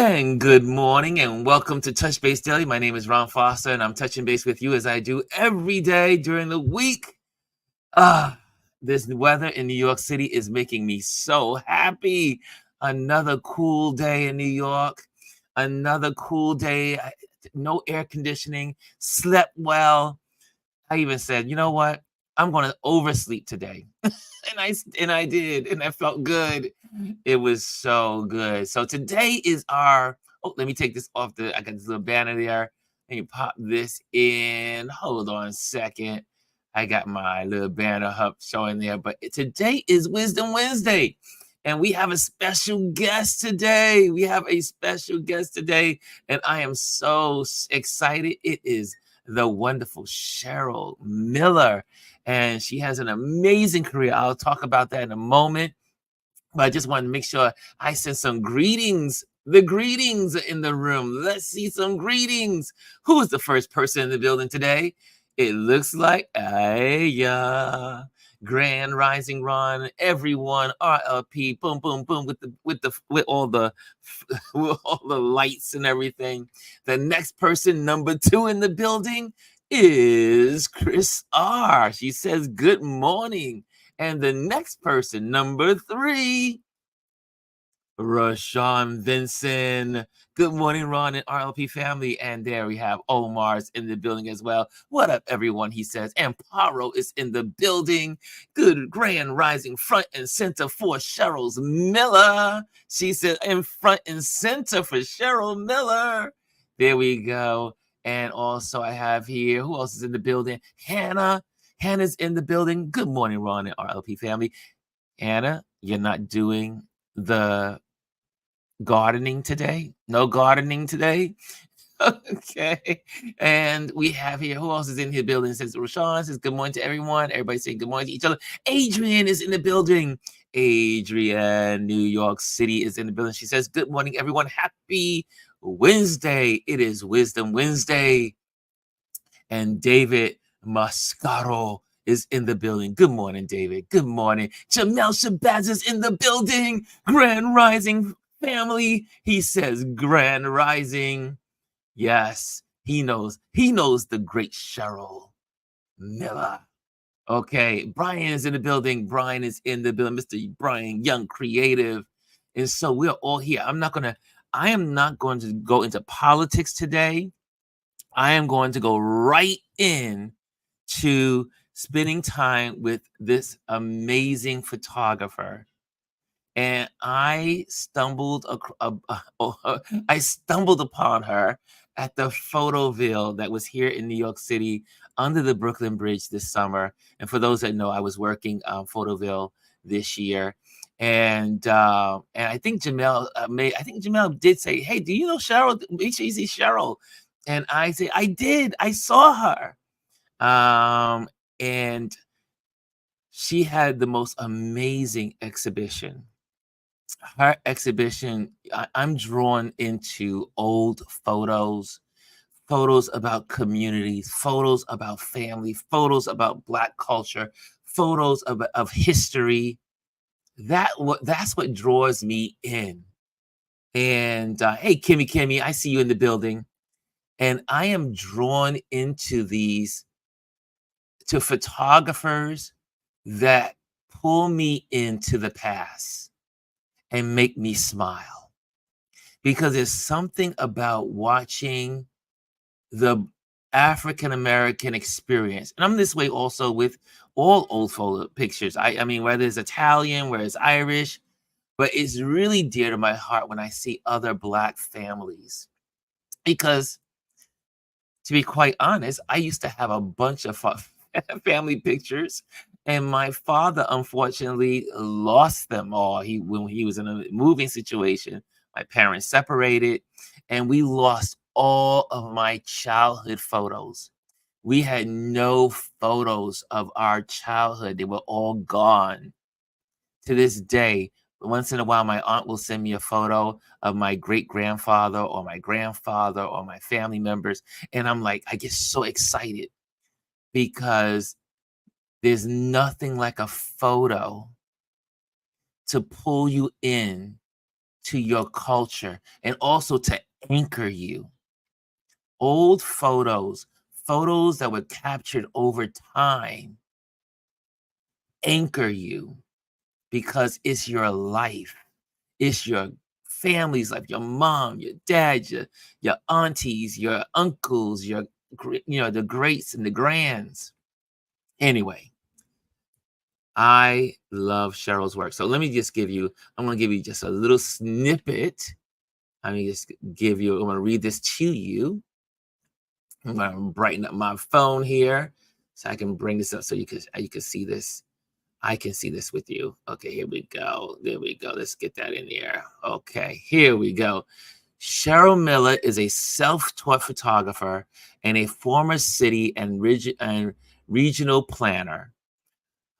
And good morning and welcome to Touch Base Daily. My name is Ron Foster and I'm touching base with you as I do every day during the week. Ah, this weather in New York City is making me so happy. Another cool day in New York. Another cool day. No air conditioning. Slept well. I even said, you know what? I'm going to oversleep today. And I did, and I felt good. It was so good. So today is our let me take this off I got this little banner there. Let me pop this in. Hold on a second. I got my little banner up showing there, but today is Wisdom Wednesday. And we have a special guest today. We have a special guest today, and I am so excited. It is the wonderful Cheryl Miller, and she has an amazing career. I'll talk about that in a moment, but I just wanted to make sure I send some greetings. The greetings are in the room. Let's see some greetings. Who is the first person in the building today? It looks like Grand Rising Ron, everyone, RLP, boom, boom, boom, with all the with all the lights and everything. The next person, number 2 in the building, is Chris R. She says, good morning. And the next person, number 3, Rashawn Vincent. Good morning, Ron and RLP family. And there we have Omar's in the building as well. What up, everyone? He says. And Paro is in the building. Good grand rising front and center for Cheryl Miller. She said, in front and center for Cheryl Miller. There we go. And also I have here, who else is in the building? Hannah. Hannah's in the building. Good morning, Ron and RLP family. Hannah, you're not doing the gardening today? No gardening today? Okay. And we have here, who else is in here building? It says Rashawn says good morning to everyone. Everybody saying good morning to each other. Adrian is in the building. Adrian, New York City is in the building. She says, good morning, everyone. Happy Wednesday. It is Wisdom Wednesday. And David Mascaro is in the building. Good morning, David. Good morning. Jamel Shabazz is in the building. Grand Rising family. He says Grand Rising. Yes, he knows. He knows the great Cheryl Miller. Okay, Brian is in the building. Brian is in the building. Mr. Brian, young, creative. And so we're all here. I am not going to go into politics today. I am going to go right in to spending time with this amazing photographer. And I stumbled upon her at the Photoville that was here in New York City under the Brooklyn Bridge this summer. And for those that know, I was working Photoville this year. And I think Jamel did say, "Hey, do you know Cheryl? Make sure you see Cheryl." And I say, "I did. I saw her." And she had the most amazing exhibition. Her exhibition, I'm drawn into old photos about communities, photos about family, photos about Black culture, photos of history. That's what draws me in. And hey, Kimmy, I see you in the building. And I am drawn into to photographers that pull me into the past and make me smile. Because there's something about watching the African American experience. And I'm this way also with all old photo pictures. I mean, whether it's Italian, whether it's Irish, but it's really dear to my heart when I see other Black families. Because to be quite honest, I used to have a bunch of family pictures, and my father unfortunately lost them all. When he was in a moving situation, my parents separated, and we lost all of my childhood photos. We had no photos of our childhood. They were all gone. To this day, once in a while, my aunt will send me a photo of my great grandfather or my grandfather or my family members. And I'm like, I get so excited because there's nothing like a photo to pull you in to your culture and also to anchor you. Old photos, photos that were captured over time, anchor you because it's your life. It's your family's life, your mom, your dad, your aunties, your uncles, the greats and the grands. Anyway, I love Cheryl's work. So let me just I'm going to give you just a little snippet. I'm going to read this to you. I'm going to brighten up my phone here so I can bring this up so you can see this. I can see this with you. Okay, here we go. There we go. Let's get that in there. Okay, here we go. Cheryl Miller is a self-taught photographer and a former city and regional planner.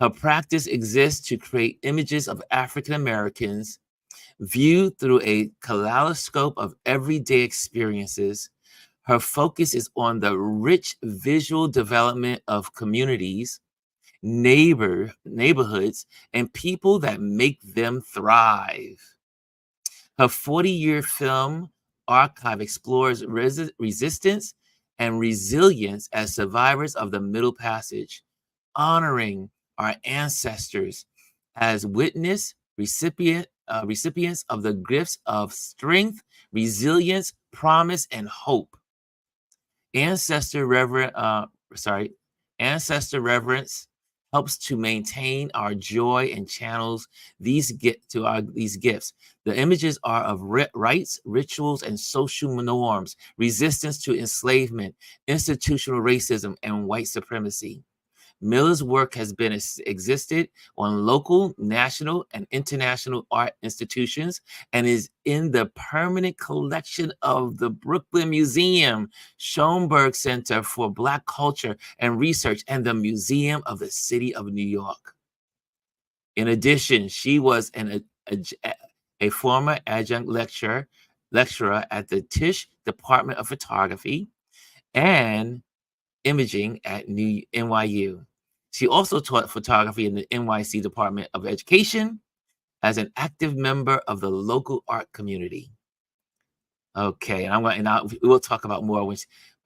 Her practice exists to create images of African Americans viewed through a kaleidoscope of everyday experiences. Her focus is on the rich visual development of communities, neighborhoods, and people that make them thrive. Her 40-year film archive explores resistance and resilience as survivors of the Middle Passage, honoring our ancestors as recipients of the gifts of strength, resilience, promise, and hope. Ancestor reverence helps to maintain our joy and channels these gifts. The images are of rites, rituals, and social norms, resistance to enslavement, institutional racism, and white supremacy. Miller's work has been existed on local, national, and international art institutions and is in the permanent collection of the Brooklyn Museum, Schomburg Center for Black Culture and Research, and the Museum of the City of New York. In addition, she was a former adjunct lecturer at the Tisch Department of Photography and Imaging at NYU. She also taught photography in the NYC Department of Education as an active member of the local art community. Okay, we'll talk about more,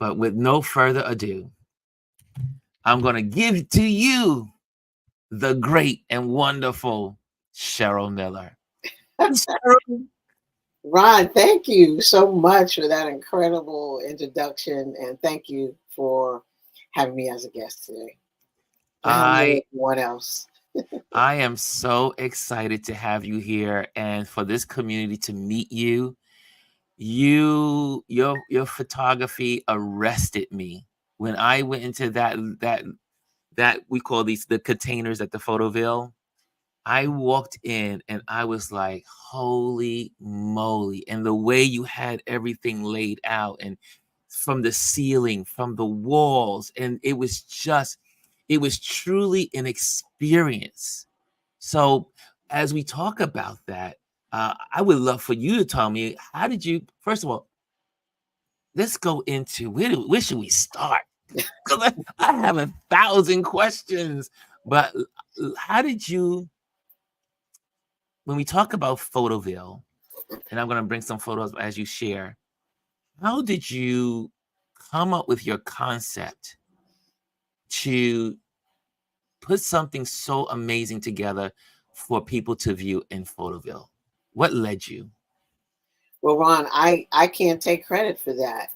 but with no further ado, I'm going to give to you the great and wonderful Cheryl Miller. Cheryl. Ron, thank you so much for that incredible introduction, and thank you for having me as a guest today. I have no one else. I am so excited to have you here and for this community to meet you. Your photography arrested me when I went into that we call the containers at the Photoville. I walked in and I was like, holy moly. And the way you had everything laid out and from the ceiling, from the walls, and it was truly an experience. So as we talk about that, I would love for you to tell me, how did you, first of all, let's go into where should we start? Because I have 1,000 questions, but how did you, when we talk about Photoville, and I'm going to bring some photos as you share, how did you come up with your concept to put something so amazing together for people to view in Photoville? What led you? Well, Ron, I can't take credit for that.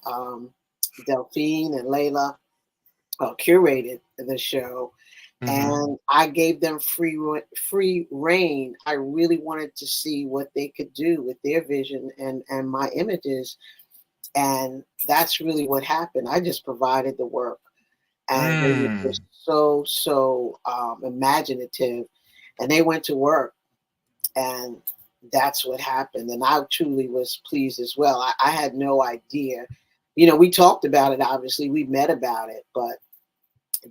Delphine and Layla curated the show, and I gave them free reign. I really wanted to see what they could do with their vision and my images, and that's really what happened. I just provided the work, and they were just so imaginative, and they went to work, and that's what happened. And I truly was pleased as well. I had no idea. We talked about it, obviously. We met about it, but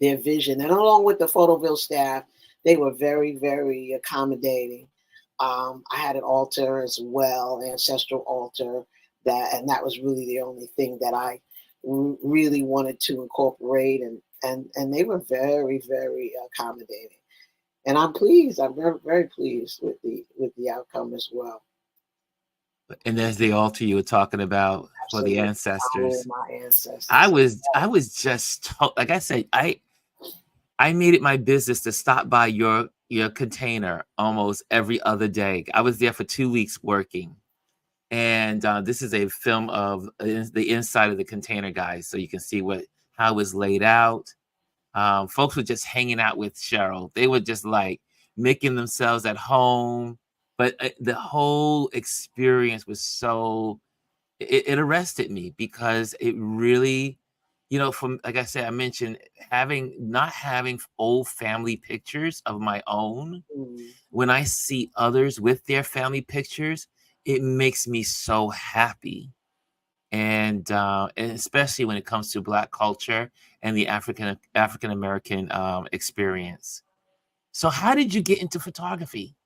their vision, and along with the Photoville staff, they were very, very accommodating. I had an altar as well, ancestral altar, and that was really the only thing that I really wanted to incorporate, and they were very, very accommodating. And I'm pleased. I'm very, very pleased with the outcome as well. And there's the altar you were talking about for the Absolutely. Honoring ancestors. my I ancestors. was I was just like I said, I made it my business to stop by your container almost every other day. I was there for 2 weeks working, and this is a film of the inside of the container, guys, so you can see how it's laid out. Folks were just hanging out with Cheryl. They were just like making themselves at home, but the whole experience was so it arrested me because it really, from like I said, I mentioned not having old family pictures of my own. Mm. When I see others with their family pictures, it makes me so happy. And especially when it comes to Black culture and the African American experience. So, how did you get into photography?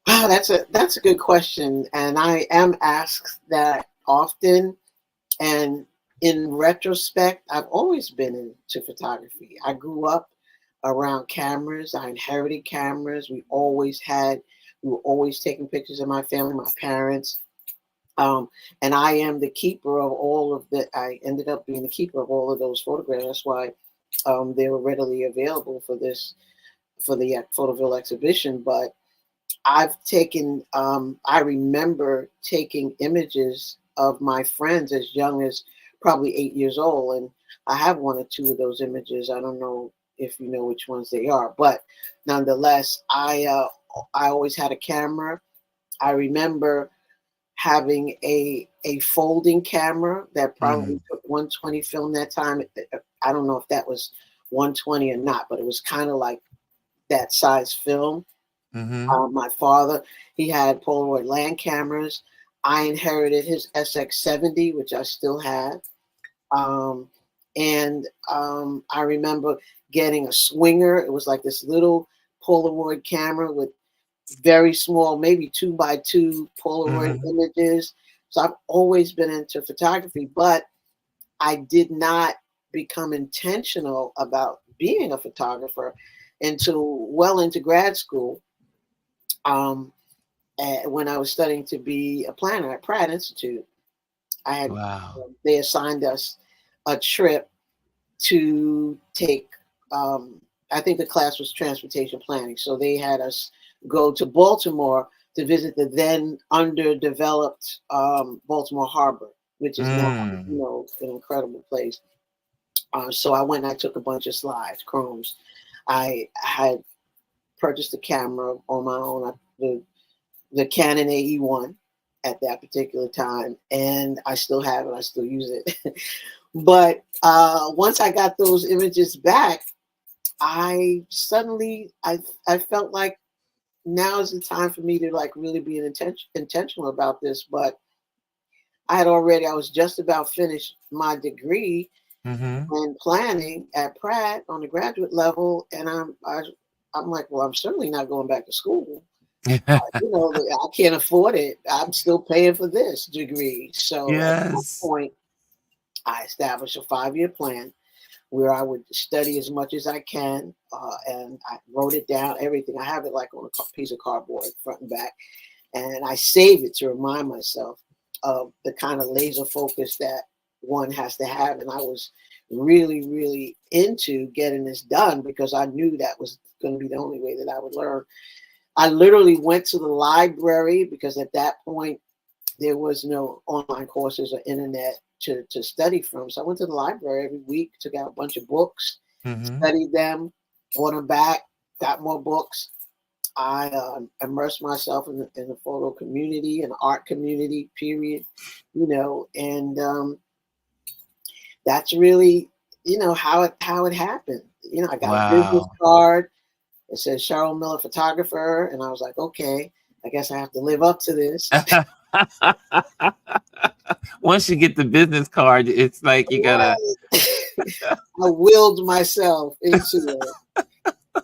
Wow, that's a good question, and I am asked that often. And in retrospect, I've always been into photography. I grew up around cameras. I inherited cameras. We were always taking pictures of my family, my parents. And I am the keeper of I ended up being the keeper of all of those photographs. That's why they were readily available for the Photoville exhibition. But I remember taking images of my friends as young as probably 8 years old. And I have one or two of those images. I don't know if you know which ones they are, but nonetheless, I always had a camera. I remember having a folding camera that probably Mm, took 120 film that time. I don't know if that was 120 or not, but it was kind of like that size film. mm-hmm. My father, he had Polaroid land cameras. I inherited his SX70, which I still have. Um, and I remember getting a swinger. It was like this little Polaroid camera with very small, maybe 2x2 Polaroid Mm-hmm. images. So I've always been into photography, but I did not become intentional about being a photographer until well into grad school. Um, when I was studying to be a planner at Pratt Institute, I had Wow. they assigned us a trip to take. I think the class was transportation planning, so they had us go to Baltimore to visit the then underdeveloped Baltimore Harbor, which is now, Mm, an incredible place. So I went and I took a bunch of slides, chromes. I had purchased a camera on my own. The Canon AE1 at that particular time, and I still have it. I still use it. But once I got those images back, I felt like now is the time for me to like really be intentional about this. But I was just about finished my degree mm-hmm. in planning at Pratt on the graduate level, and I'm like, well, I'm certainly not going back to school. I can't afford it. I'm still paying for this degree. So at that Yes. point, I established a 5-year plan where I would study as much as I can, and I wrote it down, everything. I have it like on a piece of cardboard, front and back, and I save it to remind myself of the kind of laser focus that one has to have. And I was really, really into getting this done because I knew that was going to be the only way that I would learn. I literally went to the library because at that point there was no online courses or internet to study from. So I went to the library every week, took out a bunch of books, Mm-hmm. studied them, brought them back, got more books. I immersed myself in the photo community and art community, period, and that's really, how it happened. I got a business Wow. card. It says Cheryl Miller photographer. And I was like, okay, I guess I have to live up to this. Once you get the business card, it's like you gotta. Right. I willed myself into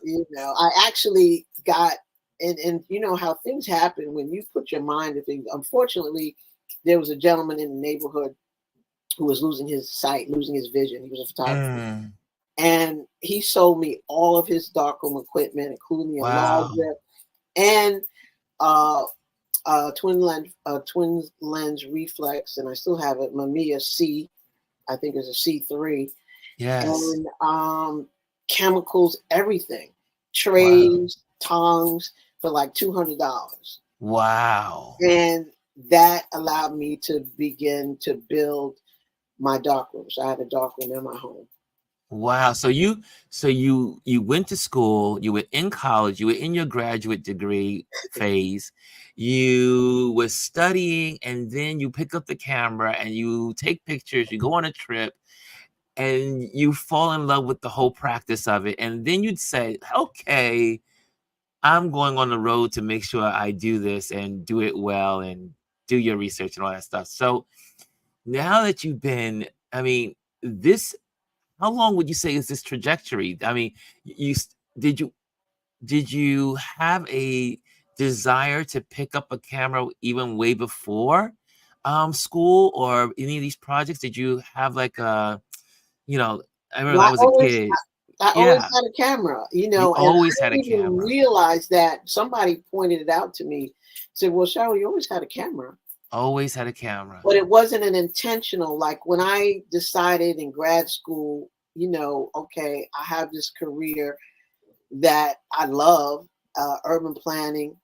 it. I actually got, and you know how things happen when you put your mind to things. Unfortunately, there was a gentleman in the neighborhood who was losing his sight, losing his vision. He was a photographer. Mm, And he sold me all of his darkroom equipment, including the wow. enlarger and uh, twin lens reflex, and I still have it. Mamiya C, I think it's a C3, Yes. and chemicals, everything, Wow. trays, tongs for like $200, Wow. and that allowed me to begin to build my dark rooms. I had a dark room in my home. Wow. So you went to school, you were in college, you were in your graduate degree phase, you were studying, and then you pick up the camera and you take pictures, you go on a trip, and you fall in love with the whole practice of it. And then you'd say, okay, I'm going on the road to make sure I do this and do it well and do your research and all that stuff. So now that you've been, I mean, this, how long would you say is this trajectory? I mean, you did you have a desire to pick up a camera even way before school or any of these projects? Did you have like a, you know, I remember when Well, I was a kid. I always Yeah, had a camera, you and always I had a didn't even camera. realize that somebody pointed it out to me. Said, "Well, Cheryl, you always had a camera." Always had a camera. But it wasn't an intentional, like when I decided in grad school, okay, I have this career that I love, urban planning,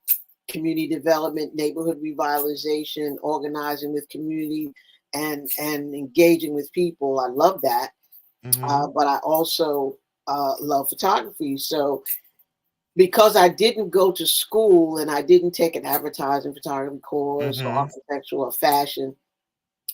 community development, neighborhood revitalization, organizing with community, and engaging with people. I love that. Mhm. But I also love photography. So because I didn't go to school and I didn't take an advertising photography course or Mhm. architectural or fashion,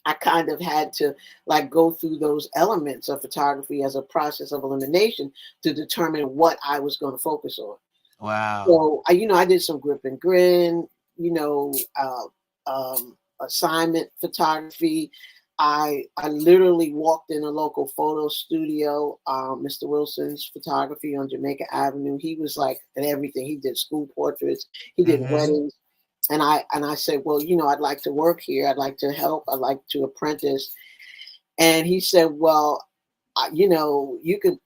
I kind of had to like go through those elements of photography as a process of elimination to determine what I was going to focus on. Wow. So I did some grip and grin, you know, uh, assignment photography. I literally walked in a local photo studio, Mr. Wilson's photography on Jamaica Avenue. He was like at everything. He did school portraits, he did Mhm. weddings, and I said, well, I'd like to work here. I'd like to help. I'd like to apprentice. And he said, well, you could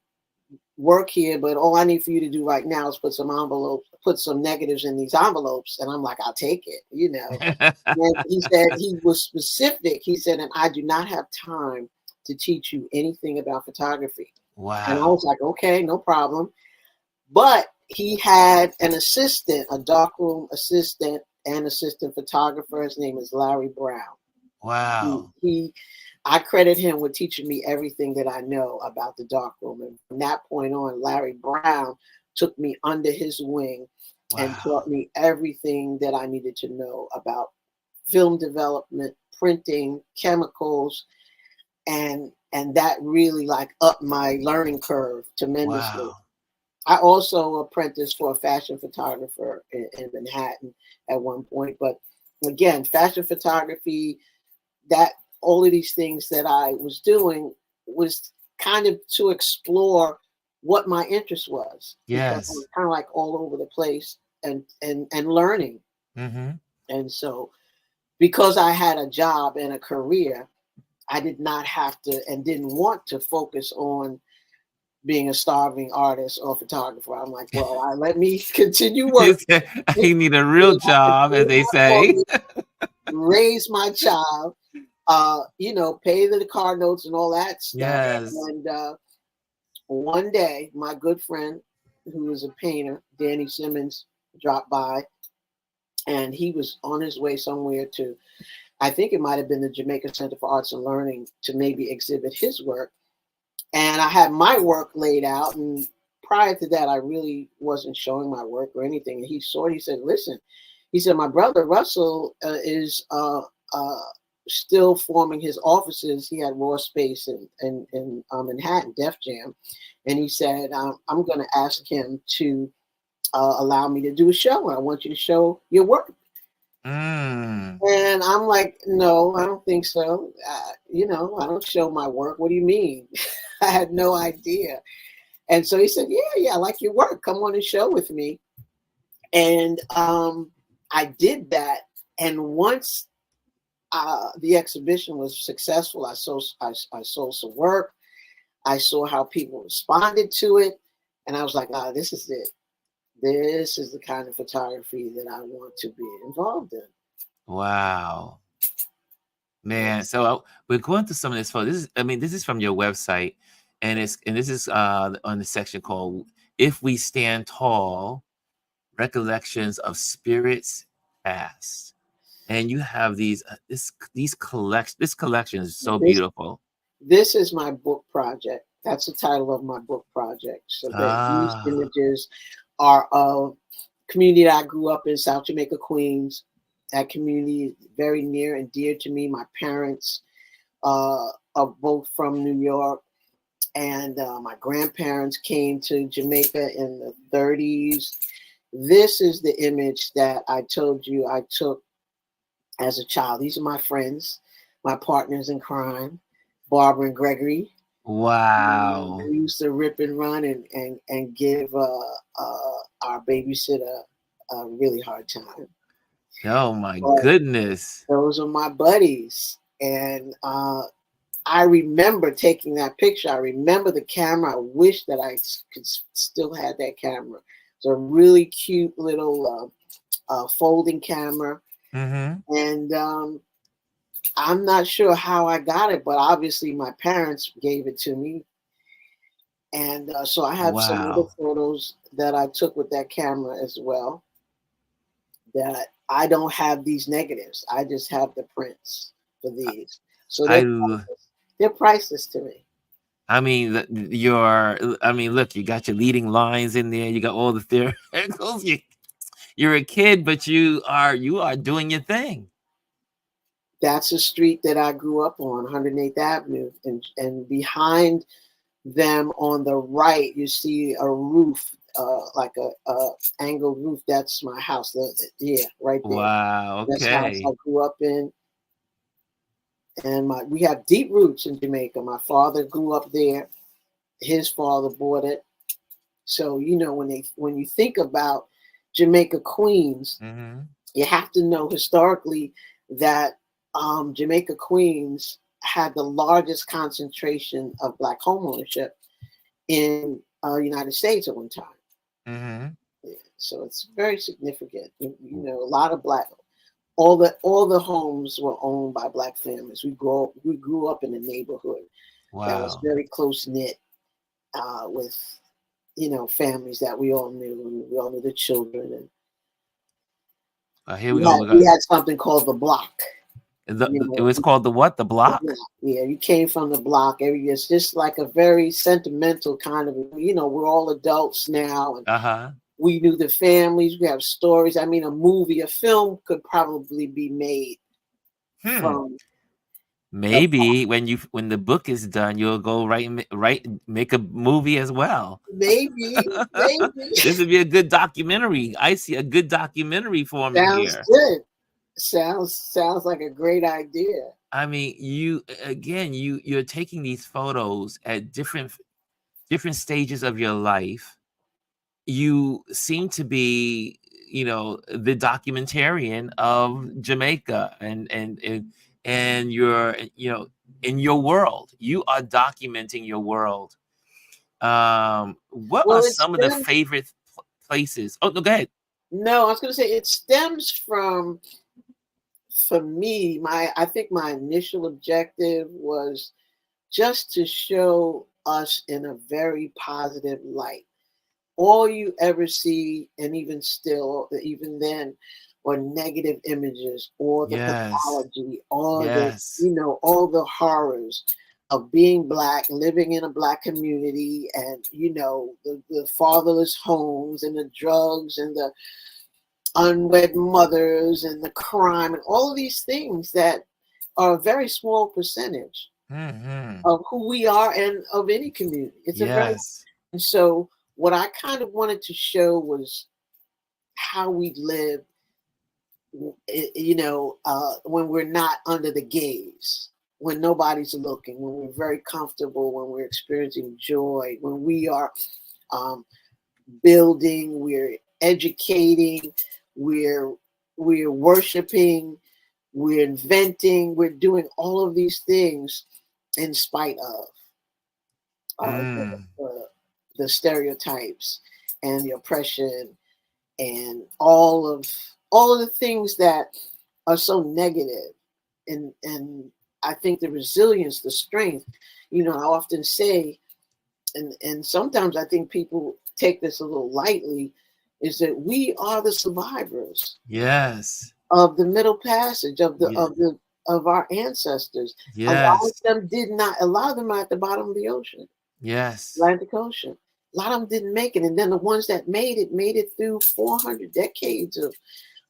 work here, but all I need for you to do right now is put some negatives in these envelopes. And I'm like, I'll take it. And he said he was specific. He said, and I do not have time to teach you anything about photography. And I was Wow. like, okay, no problem. But he had an assistant, a darkroom assistant and assistant photographer. His name is Larry Brown. Wow. I credit him with teaching me everything that I know about the darkroom. And from that point on, Larry Brown took me under his wing and taught Wow. me everything that I needed to know about film development, printing, chemicals, and that really like upped my learning curve tremendously. Wow. I also apprenticed for a fashion photographer in Manhattan at one point, but again, fashion photography, that all of these things that I was doing was kind of to explore what my interest was because I was Yes. kind of like all over the place and learning. Mhm. And so because I had a job and a career, I did not have to and didn't want to focus on being a starving artist or photographer. I'm like, well, let me continue working. I need a So real that I can job, as pay they my say. mortgage, raise my child, pay the car notes and all that stuff. Yes. And one day, my good friend, who is a painter, Danny Simmons, dropped by, and he was on his way somewhere to, I think it might have been the Jamaica Center for Arts and Learning, to maybe exhibit his work. And I had my work laid out, and prior to that, I really wasn't showing my work or anything. And he saw it. He said, "Listen," he said, "my brother Russell is still forming his offices. He had raw space in Manhattan, Def Jam, and he said, I'm going to ask him to allow me to do a show. I want you to show your work." Mm. And I'm like, "No, I don't think so. I don't show my work. What do you mean?" I had no idea. And so he said, "Yeah, yeah, I like your work. Come on and show with me." And I did that. And once the exhibition was successful, I sold some work. I saw how people responded to it, and I was like, this is it. This is the kind of photography that I want to be involved in. Wow. Man, Yes. so we're going through some of this photo. This is from your website, and this is on the section called "If We Stand Tall: Recollections of Spirits Past." And you have this collection is so This beautiful. this is my book project. That's the title of my book project. So that these Ah, images are of community that I grew up in, South Jamaica, Queens. That community is very near and dear to me. My parents are both from New York, and my grandparents came to Jamaica in the 30s. This is the image that I told you I took as a child. These are my friends, my partners in crime, Barbara and Gregory. wow. We used to rip and run and give our babysitter a really hard time. Oh my But goodness. those are my buddies, and I remember taking that picture. I remember the camera. I wish that I could still have that camera. It's a really cute little folding camera, Mm-hmm. and I'm not sure how I got it, but obviously my parents gave it to me. And so I have some other Wow. photos that I took with that camera as well. That I don't have these negatives. I just have the prints for these. So I l- they're priceless to me. I mean look, you got your leading lines in there. You got all the theoreticals. You're a kid, but you are doing your thing. That's a street that I grew up on, 108th Avenue, and behind them on the right, you see a roof, like a angled roof. That's my house. Yeah, right there. Wow. That's the house I Okay. grew up in, and we have deep roots in Jamaica. My father grew up there. His father bought it. So when you think about Jamaica, Queens, Mm-hmm. you have to know historically that Jamaica, Queens had the largest concentration of black homeownership in United States at one time. Mm-hmm. Yeah, so it's very significant. A lot of black. All the homes were owned by black families. We grew up in a neighborhood that was Wow. very close knit, with families that we all knew. And we all knew the children, and Here we we go. had We got we had something called the block. it was called the what? The The block? block. Yeah, you came from the block. It's just like a very sentimental kind of. We're all adults now, and Uh-huh. we knew the families. We have stories. I mean, a film could probably be made Hmm. from the Maybe when the book is done, you'll go make a movie as well. maybe This would be a good documentary. I see a good documentary forming sounds here. good. Sounds like a great idea. I mean, you're taking these photos at different stages of your life. You seem to be, the documentarian of Jamaica, and you're, in your world. You are documenting your world. What are Well, it some of the stems. favorite places? Oh, no, go ahead. No, I was going to say it stems from. For me, I think my initial objective was just to show us in a very positive light. All you ever see, and even then, or negative images, or the Yes. pathology, or Yes. all the horrors of being black, living in a black community, and the fatherless homes, and the drugs, and the unwed mothers, and the crime, and all of these things that are a very small percentage Hmm. of who we are and of any community. It's a very Yes. And so what I kind of wanted to show was how we live, when we're not under the gaze, when nobody's looking, when we're very comfortable, when we're experiencing joy, when we are um, building, we're educating, we're we're worshiping, we're inventing, we're doing all of these things in spite of the, Mm. the stereotypes and the oppression and all of the things that are so negative, and I think the resilience, the strength, I often say, and sometimes I think people take this a little lightly, is that we are the survivors Yes. of the Middle Passage Yeah. of our ancestors. A lot of Yes. them did not. A lot of them are at the bottom of the ocean, Yes. Atlantic Ocean. A lot of them didn't make it, and then the ones that made it through 400 decades of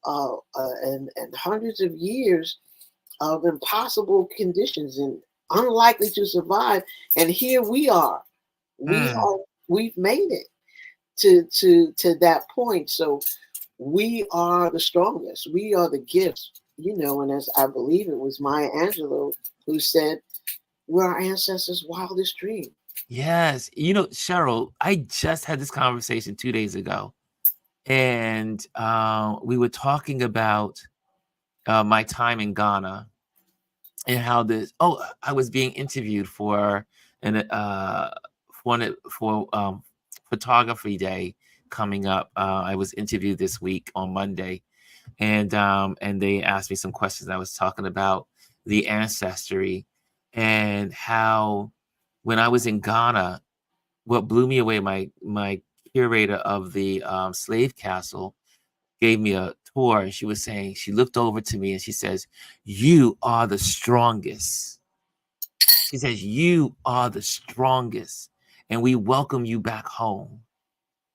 and hundreds of years of impossible conditions and unlikely to survive. And here we are. Mm. We've made it to that point. So we are the strongest. We are the gifts, and as I believe it was Maya Angelou who said, we're our ancestors' wildest dream. Yes. Cheryl, I just had this conversation 2 days ago, and we were talking about my time in Ghana and how this. Oh, I was being interviewed for an photography day coming up. I was interviewed this week on Monday, and they asked me some questions. I was talking about the ancestry and how when I was in Ghana, what blew me away, my curator of the slave castle gave me a tour, and she was saying, she looked over to me and she says, "You are the strongest." She says, "You are the strongest, and we welcome you back home."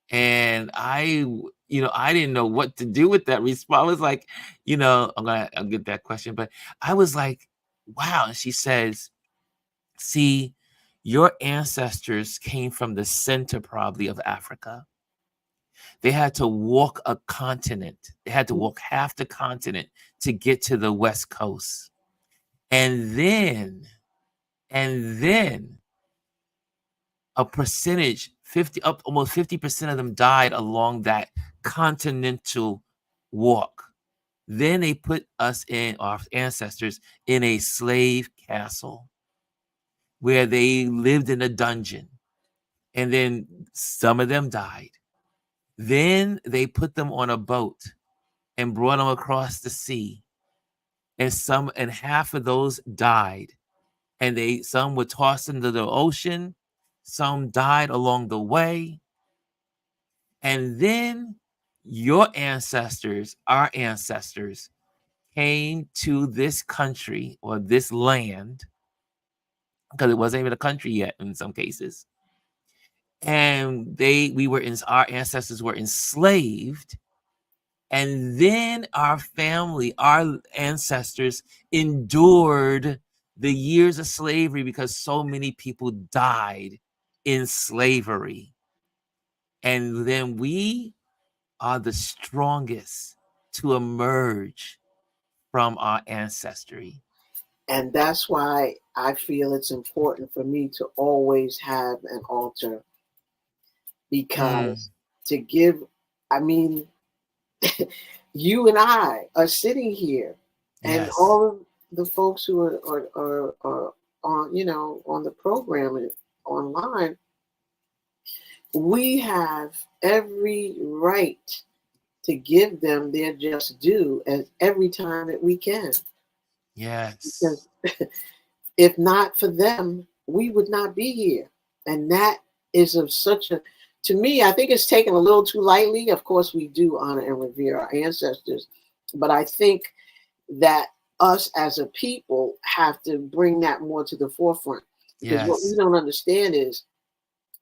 And I didn't know what to do with that response. I was like, I'll get that question, but I was like, wow. And she says, "See, your ancestors came from the center probably of Africa. They had to walk a continent. They had to walk half the continent to get to the West Coast. And then a percentage, 50 up almost 50% of them died along that continental walk. Then they put us in, our ancestors, in a slave castle where they lived in a dungeon. And then some of them died. Then they put them on a boat and brought them across the sea. And half of those died. And some were tossed into the ocean, some died along the way. And then your ancestors, our ancestors, came to this country or this land, because it wasn't even a country yet in some cases. And our ancestors were enslaved. And then our ancestors endured the years of slavery because so many people died in slavery. And then we are the strongest to emerge from our ancestry. And that's why I feel it's important for me to always have an altar, Mm, because to give, I mean, you and I are sitting here, and yes. all of the folks who are on, on the program and online, we have every right to give them their just due as every time that we can. Because Yes. if not for them, we would not be here. And that is of such a, to me, I think it's taken a little too lightly. Of course, we do honor and revere our ancestors, but I think that us as a people have to bring that more to the forefront, because what we Yes. don't understand is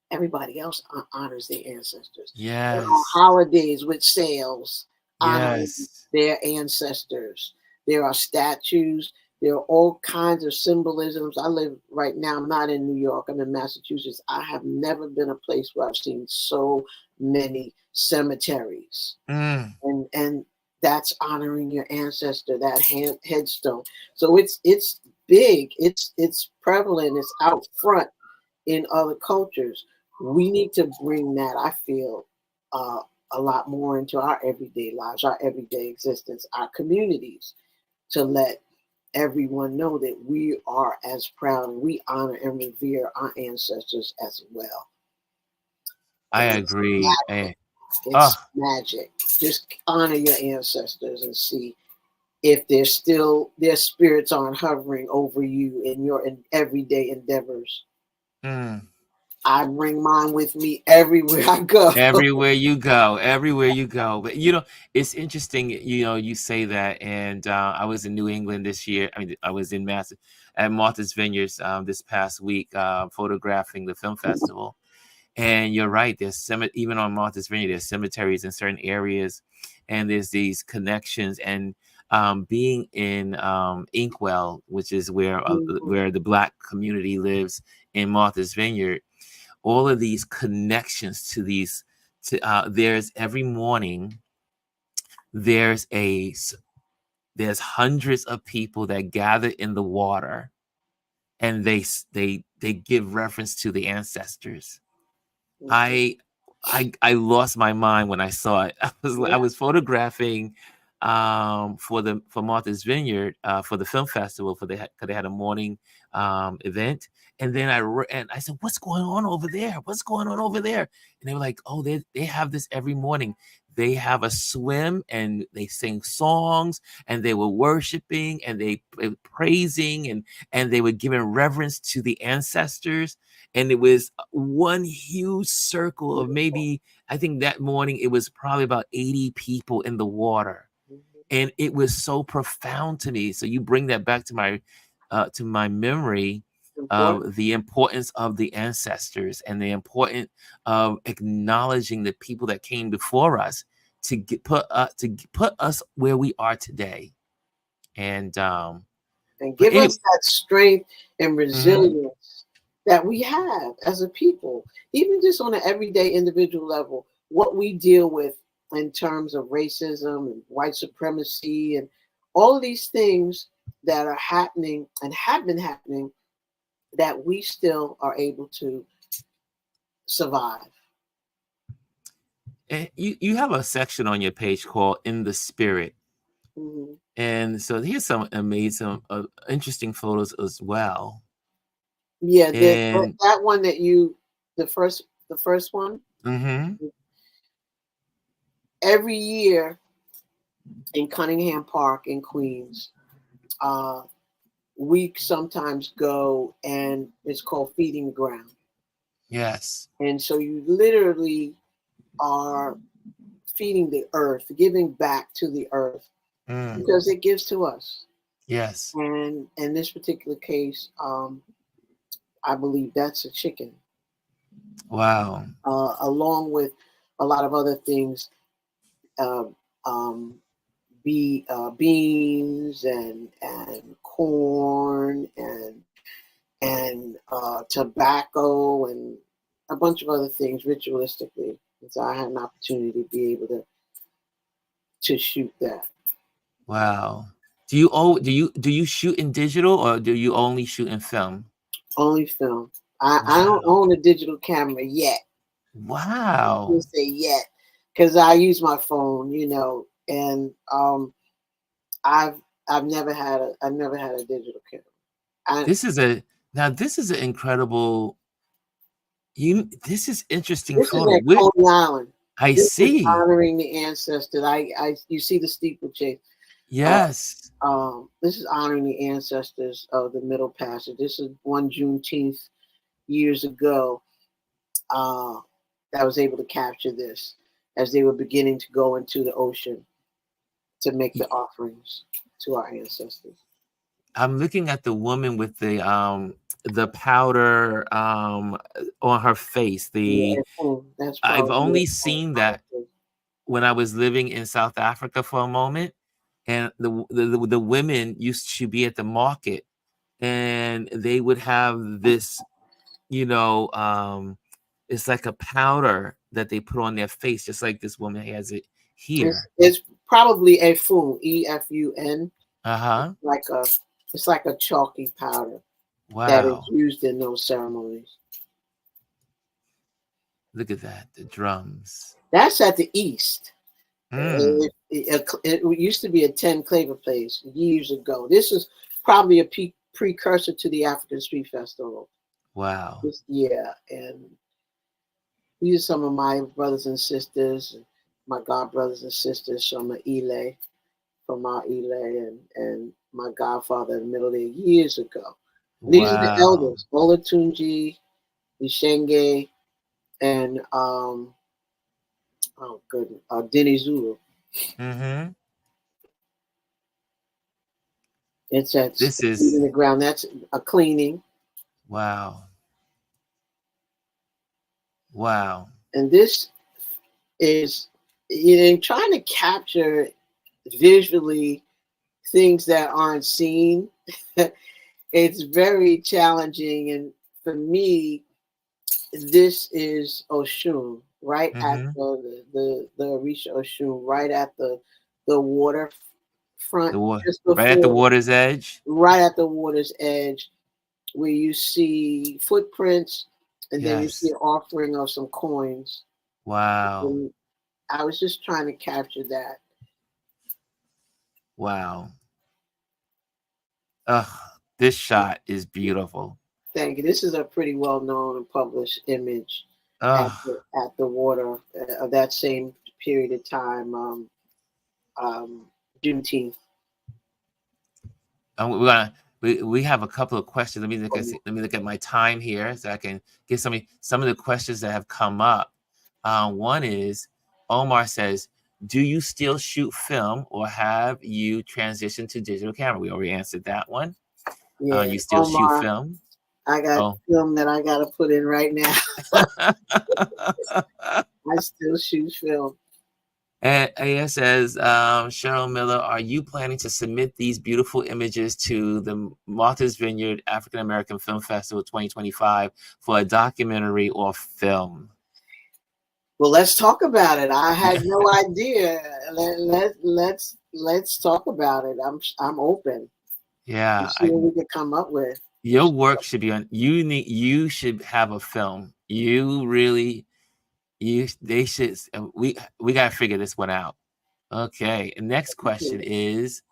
everybody else honors their ancestors. There are Yes. holidays with sales honoring Yes. their ancestors. There are statues. There are all kinds of symbolisms. I live right now, I'm not in New York, I'm in Massachusetts. I have never been a place where I've seen so many cemeteries. Mm, And that's honoring your ancestor, that headstone. So it's big, it's prevalent, it's out front in other cultures. We need to bring that, I feel, uh, a lot more into our everyday lives, our everyday existence, our communities, to let everyone know that we are as proud and we honor and revere our ancestors as well. I And agree. it's Oh, magic. Just honor your ancestors and see. if their spirits aren't hovering over you in your everyday endeavors. Mm. I bring mine with me everywhere I go. Everywhere you go, everywhere you go. But it's interesting. You say that, and I was in New England this year. I mean, I was in Mass at Martha's Vineyards this past week, photographing the film festival. And you're right. There's even on Martha's Vineyard, there's cemeteries in certain areas, and there's these connections. And being in Inkwell, which is where the Black community lives in Martha's Vineyard, all of these connections to these. There's every morning. There's hundreds of people that gather in the water, and they give reference to the ancestors. I lost my mind when I saw it. I was photographing for Martha's Vineyard for the film festival because they had a morning event, and then I said, "What's going on over there? What's going on over there?" And they were like, "Oh, they have this every morning. They have a swim and they sing songs and they were worshiping and they praising and they were giving reverence to the ancestors." And it was one huge circle of maybe, I think that morning it was probably about 80 people in the water. And it was so profound to me. So you bring that back to my memory of the importance of the ancestors and the importance of acknowledging the people that came before us to put us where we are today. And give us that strength and resilience that we have as a people, even just on an everyday individual level, what we deal with in terms of racism and white supremacy and all of these things that are happening and have been happening, that we still are able to survive. And you have a section on your page called "In the Spirit." Mm-hmm. And so here's some amazing, interesting photos as well. Yeah, And that one that the first one. Every year in Cunningham Park in Queens, we sometimes go, and it's called Feeding the Ground. Yes. And so you literally are feeding the earth, giving back to the earth because it gives to us. Yes. And in this particular case, I believe that's a chicken. Wow. Along with a lot of other things, beans and corn and tobacco and a bunch of other things ritualistically. And so I had an opportunity to be able to shoot that. Wow. Do you shoot in digital or do you only shoot in film? Only film. I don't own a digital camera yet. Wow. I say yet because I use my phone, and I've never had a digital camera. This is an incredible. This is interesting This photo. is at Coney Island. I This see. is honoring the ancestors. You see the steeplechase. Yes. This is honoring the ancestors of the Middle Passage. This is one Juneteenth years ago. That was able to capture this as they were beginning to go into the ocean to make the offerings to our ancestors. I'm looking at the woman with the powder on her face. I've only seen that when I was living in South Africa for a moment, and the women used to be at the market, and they would have this, it's like a powder that they put on their face, just like this woman has it here. It's probably Efun, EFUN. Uh-huh. It's like a chalky powder. Wow. That is used in those ceremonies. Look at that, the drums. That's at the East. It used to be a 10 Claver place years ago. This is probably a precursor to the African Street Festival. Wow. Yeah, and these are some of my brothers and sisters, my god brothers and sisters from Ile, from our Ile and my godfather in the middle there years ago. These are the Wow. elders, Olatunji, Ishenge, and oh goodness, Denny Zulu. Mm-hmm. It's at This in is the ground. That's a cleaning, wow. Wow. and this is trying to capture visually things that aren't seen. It's very challenging, and for me, this is Oshun, right at Mm-hmm. the Orisha Oshun, right at the water front, The water just right at the before, water's edge. right at the water's edge, where you see footprints, and then you see Yes. an offering of some coins. Wow. And I was just trying to capture that. Wow. Ugh, this shot is beautiful. Thank you. This is a pretty well known and published image Ugh. at the water of that same period of time, um, Juneteenth. And we have a couple of questions. Let me look at my time here so I can get some of the questions that have come up. One is Omar says, "Do you still shoot film, or have you transitioned to digital camera?" We already answered that one. Yeah, You still shoot Omar, film? I got Oh. film that I got to put in right now. I still shoot film. And AS says, Cheryl Miller, are you planning to submit these beautiful images to the Martha's Vineyard African American Film Festival 2025 for a documentary or film? Well, let's talk about it. I had no idea. Let's talk about it. I'm open. Yeah, Let's see what we can come up with. your work should be on. You should have a film. You really, they should. We gotta figure this one out. Okay. And next question is,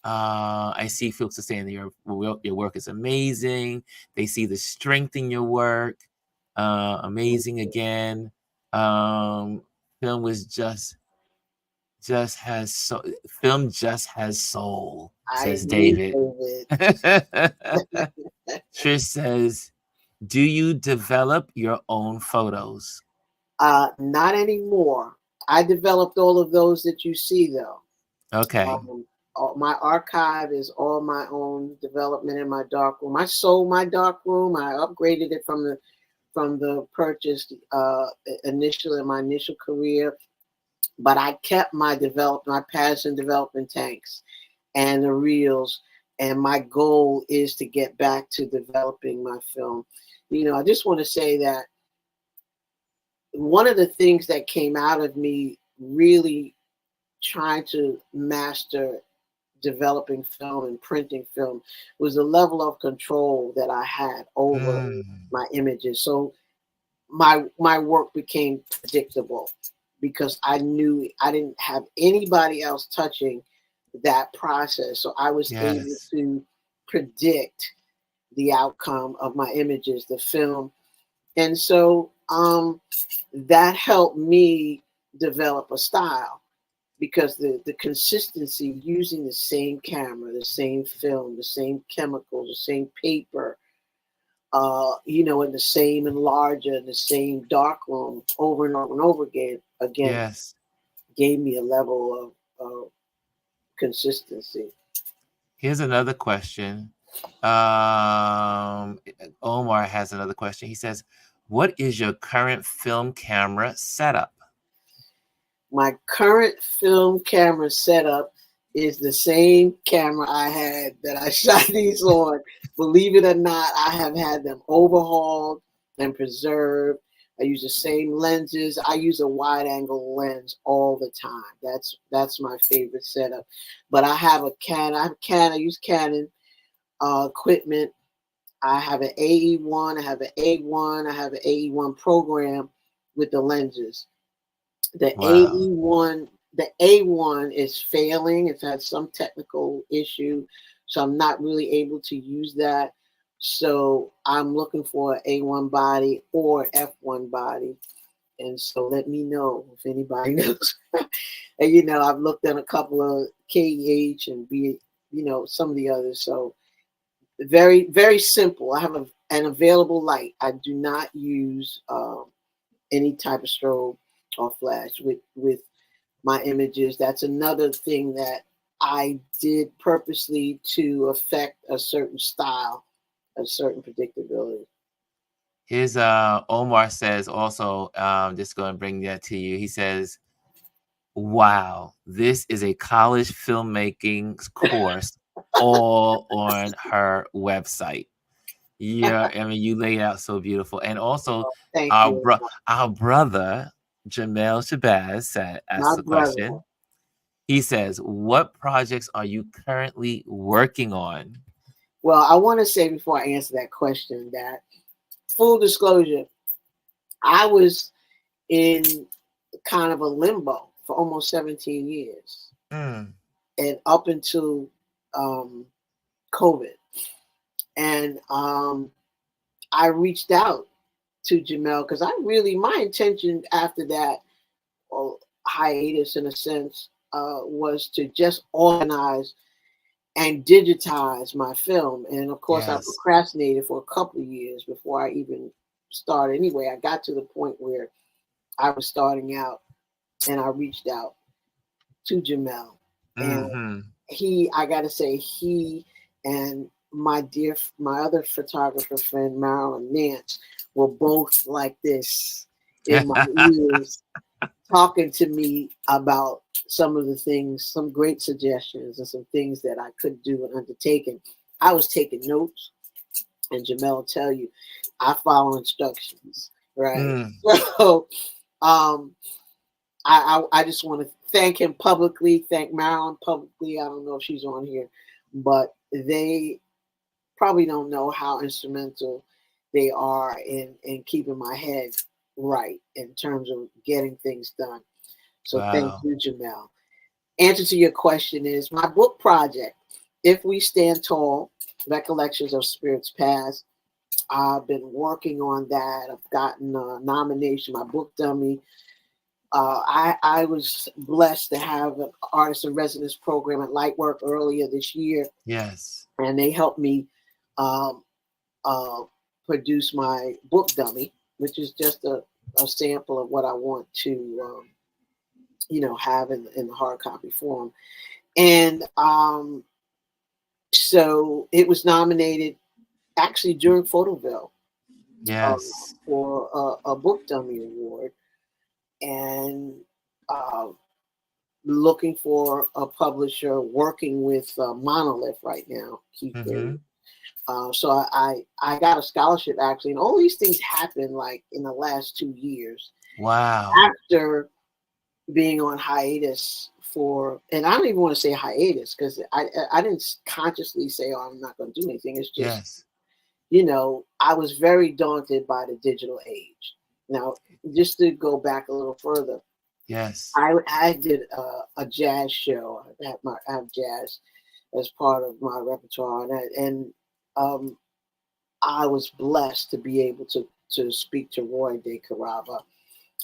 I see folks are saying your work is amazing. They see the strength in your work. Amazing again. Um, film was just has so film just has soul, I says agree, David. David. Trish says, do you develop your own photos? Not anymore. I developed all of those that you see, though. Okay. Um, my archive is all my own development in my dark room. I sold my dark room. I upgraded it from the purchase initially in my initial career, but I kept my pads and development tanks and the reels. And my goal is to get back to developing my film. I just want to say that one of the things that came out of me really trying to master developing film and printing film was the level of control that I had over Mm, my images. So my work became predictable because I knew I didn't have anybody else touching that process. So I was able yes. to predict the outcome of my images, the film. And so that helped me develop a style because the consistency using the same camera, the same film, the same chemicals, the same paper, in the same enlarger, the same darkroom over and over and over again Yes. gave me a level of consistency. Here's another question. Omar has another question. He says, what is your current film camera setup? My current film camera setup is the same camera I had that I shot these on. Believe it or not, I have had them overhauled and preserved. I use the same lenses. I use a wide angle lens all the time. That's my favorite setup. But I have a Canon. I use Canon equipment. I have an AE1. I have an A1. I have an AE1 program with the lenses. The Wow. AE1, the A1 is failing. It's had some technical issue, so I'm not really able to use that. So I'm looking for an A1 body or F1 body. And so let me know if anybody knows. And I've looked at a couple of KEH and some of the others. So very, very simple. I have an available light. I do not use any type of strobe or flash with my images. That's another thing that I did purposely to affect a certain style, a certain predictability. Here's Omar says also, just going to bring that to you. He says, wow, this is a college filmmaking course all on her website. Yeah, I mean, you lay it out so beautiful. And also, Thank our you. our brother, Jamel Shabazz, asked My the brother. question. He says, what projects are you currently working on? Well, I want to say before I answer that question that, full disclosure, I was in kind of a limbo for almost 17 years. Mm. And up until COVID. And I reached out to Jamel because my intention after that hiatus, in a sense, was to just organize and digitize my film. And of course, I Yes. procrastinated for a couple of years before I even started. Anyway, I got to the point where I was starting out, and I reached out to Jamel. And I got to say, he and my other photographer friend, Marilyn Nance, were both like this in my ears, talking to me about some of the things, some great suggestions, and some things that I could do and undertaking. I was taking notes, and Jamel will tell you, I follow instructions, right? So, I just want to thank him publicly, thank Marilyn publicly. I don't know if she's on here, but they probably don't know how instrumental they are in keeping my head right in terms of getting things done. So thank you, Jamel. Answer to your question is my book project, If We Stand Tall, Recollections of Spirits Past. I've been working on that. I've gotten a nomination, my book dummy. I was blessed to have an artist in residence program at Lightwork earlier this year. Yes. And they helped me produce my book dummy, which is just a sample of what I want to, have in the hard copy form. And so it was nominated actually during Photoville. Yes. For a book dummy award. And looking for a publisher, working with Monolith right now. So I got a scholarship actually, and all these things happened like in the last 2 years. Wow. After being on hiatus and I don't even want to say hiatus because I didn't consciously say, oh, I'm not going to do anything. It's just, I was very daunted by the digital age. Now, just to go back a little further. Yes. I did a jazz show. I have jazz as part of my repertoire, and I was blessed to be able to speak to Roy De Carava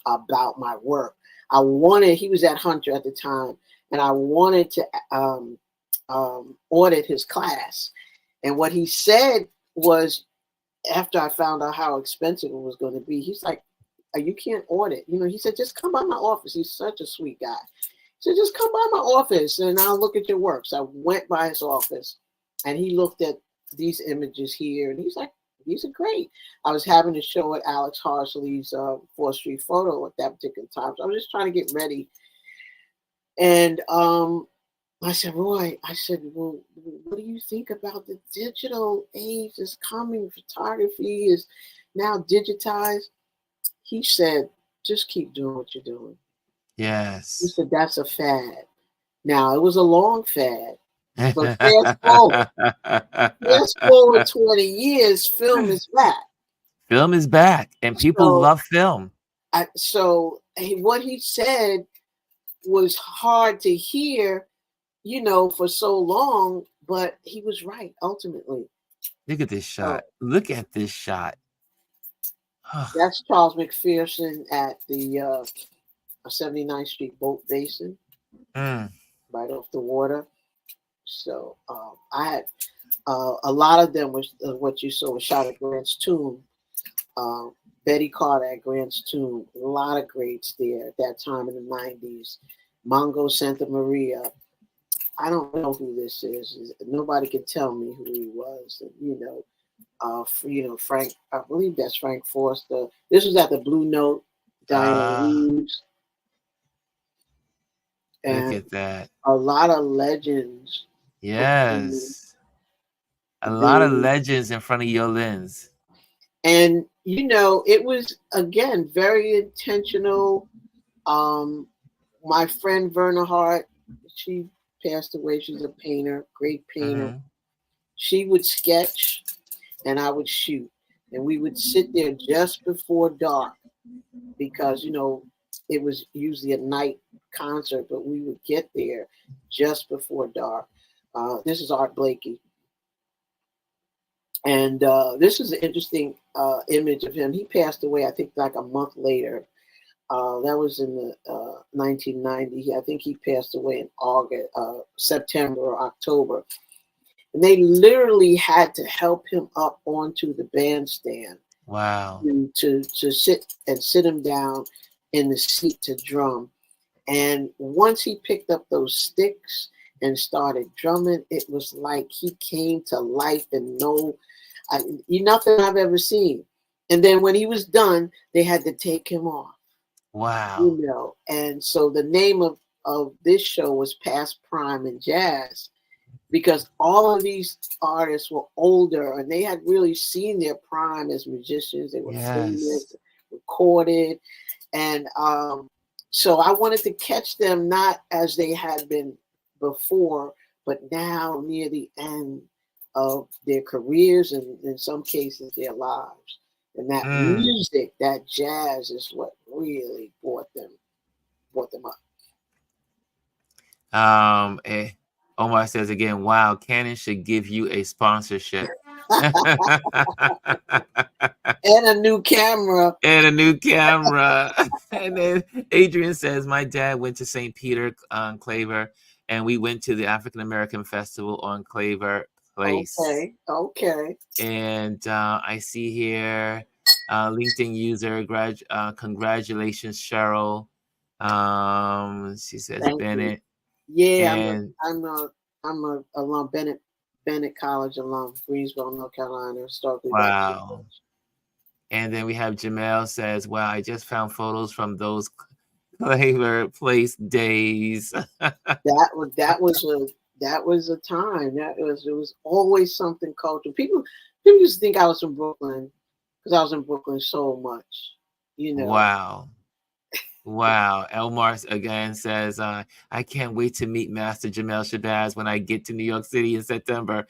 about my work. He was at Hunter at the time, and I wanted to audit his class. And what he said was, after I found out how expensive it was going to be, he's like, you can't audit. He said, just come by my office. He's such a sweet guy. He said, just come by my office and I'll look at your work. So I went by his office and he looked at these images here and he's like, these are great. I was having a show at Alex Harsley's 4th Street Photo at that particular time. So I was just trying to get ready. And I said, Roy, well, what do you think about the digital age that's coming? Photography is now digitized. He said, just keep doing what you're doing. Yes. He said, that's a fad. Now, it was a long fad, but fast forward 20 years, film is back. Film is back, and people love film. So what he said was hard to hear, for so long, but he was right, ultimately. Look at this shot. Look at this shot. That's Charles McPherson at the 79th Street Boat Basin, Mm. right off the water. So I had a lot of them was what you saw was shot at Grant's Tomb. Uh, Betty Carter at Grant's Tomb. A lot of greats there at that time in the 90s. Mongo Santa Maria. I don't know who this is. Nobody can tell me who he was. Frank. I believe that's Frank Forster. This was at the Blue Note. Diane Ah, Reeves look and at that. a lot of legends performing Yes. A lot of there. legends in front of your lens. And it was again very intentional. Um, my friend Verna Hart, she passed away. She's a painter, great painter. Mm-hmm. She would sketch and I would shoot. And we would sit there just before dark because, it was usually a night concert, but we would get there just before dark. This is Art Blakey. And this is an interesting image of him. He passed away, I think, like a month later. That was in the 1990. I think he passed away in August, September or October. And they literally had to help him up onto the bandstand Wow. to sit him down in the seat to drum. And once he picked up those sticks and started drumming, it was like he came to life and nothing I've ever seen. And then when he was done, they had to take him off. Wow. And so the name of this show was Past Prime and Jazz because all of these artists were older and they had really seen their prime as musicians. They were Yes. famous, recorded, and so I wanted to catch them not as they had been before, but now near the end of their careers and in some cases their lives. And that Mm. music, that jazz is what really brought them up. Eh, Omar says again, wow, Canon should give you a sponsorship. And a new camera. And a new camera. And then Adrian says, my dad went to St. Peter on Claver, and we went to the African American Festival on Claver Place. Okay. And I see here, LinkedIn user, congratulations, Cheryl. She says Thank you. Bennett. Yeah, And I'm a alum, Bennett College alum, Greensboro, North Carolina, historically black wow. college. And then we have Jamel says, wow, I just found photos from those Claver Place days. That was a time. It was always something cultural. People used to think I was from Brooklyn because I was in Brooklyn so much. Wow. Wow. Elmar again says, I can't wait to meet Master Jamel Shabazz when I get to New York City in September.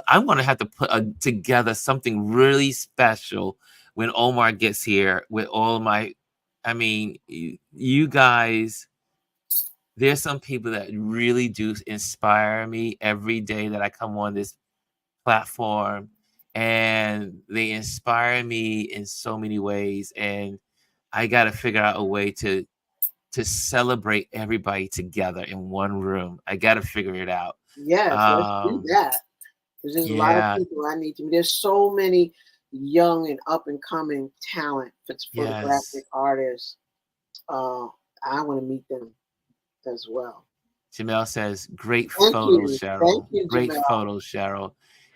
I'm going to have to put together something really special when Omar gets here with all my, I mean, you guys, there's some people that really do inspire me every day that I come on this platform, and they inspire me in so many ways. And I got to figure out a way to celebrate everybody together in one room. I got to figure it out. Yes, let's do that. Because there's a lot of Yeah. people I need to. There's so many young and up and coming talent photographic Yes. artists. I want to meet them as well. Jamel says, great Thank photos, you. Thank Cheryl. you, Great Jamel. photos, Cheryl.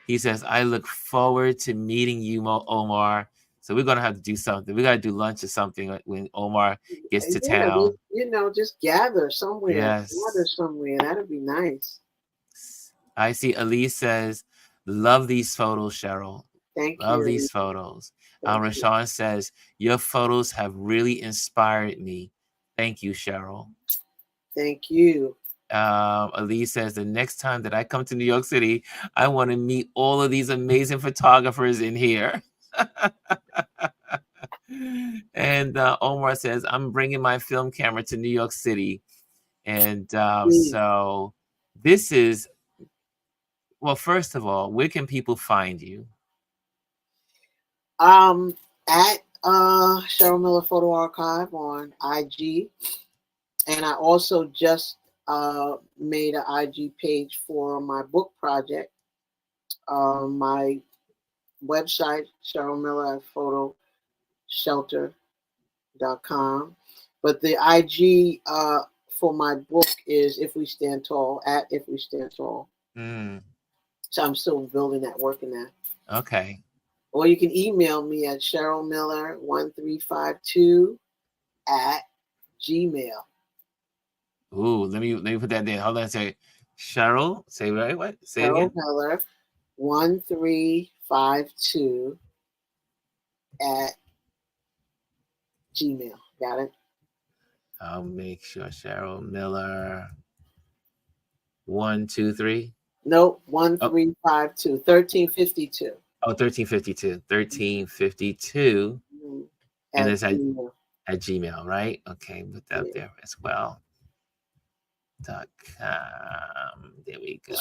He says, I look forward to meeting you, Omar. So we're going to have to do something. We got to do lunch or something when Omar gets to Yeah, town. just gather somewhere. Gather Yes. somewhere. That'd be nice. I see Elise says, love these photos, Cheryl. Thank Love you. these photos. Thank you. Rashawn says, your photos have really inspired me. Thank you, Cheryl. Thank you. Elise says, the next time that I come to New York City, I want to meet all of these amazing photographers in here. And Omar says, I'm bringing my film camera to New York City. And so this is, well, first of all, where can people find you? Um, at Cheryl Miller Photo Archive on IG. And I also just made an IG page for my book project. My website, Cheryl Miller Photo Shelter.com. But the IG for my book is If We Stand Tall, at If We Stand Tall. So I'm still building that, working that. Okay. Or you can email me at CherylMiller1352 at Gmail. Ooh, let me put that there. Hold on. Say Cheryl. Say what? Say it Cheryl again. Miller 1352 at Gmail. Got it? I'll make sure Cheryl Miller 123. Nope, Oh, 1352. 1352. oh, 1352. 1352. And At it's Gmail. at Gmail, right? Okay, put that up Yeah. there as well. .com. There we go.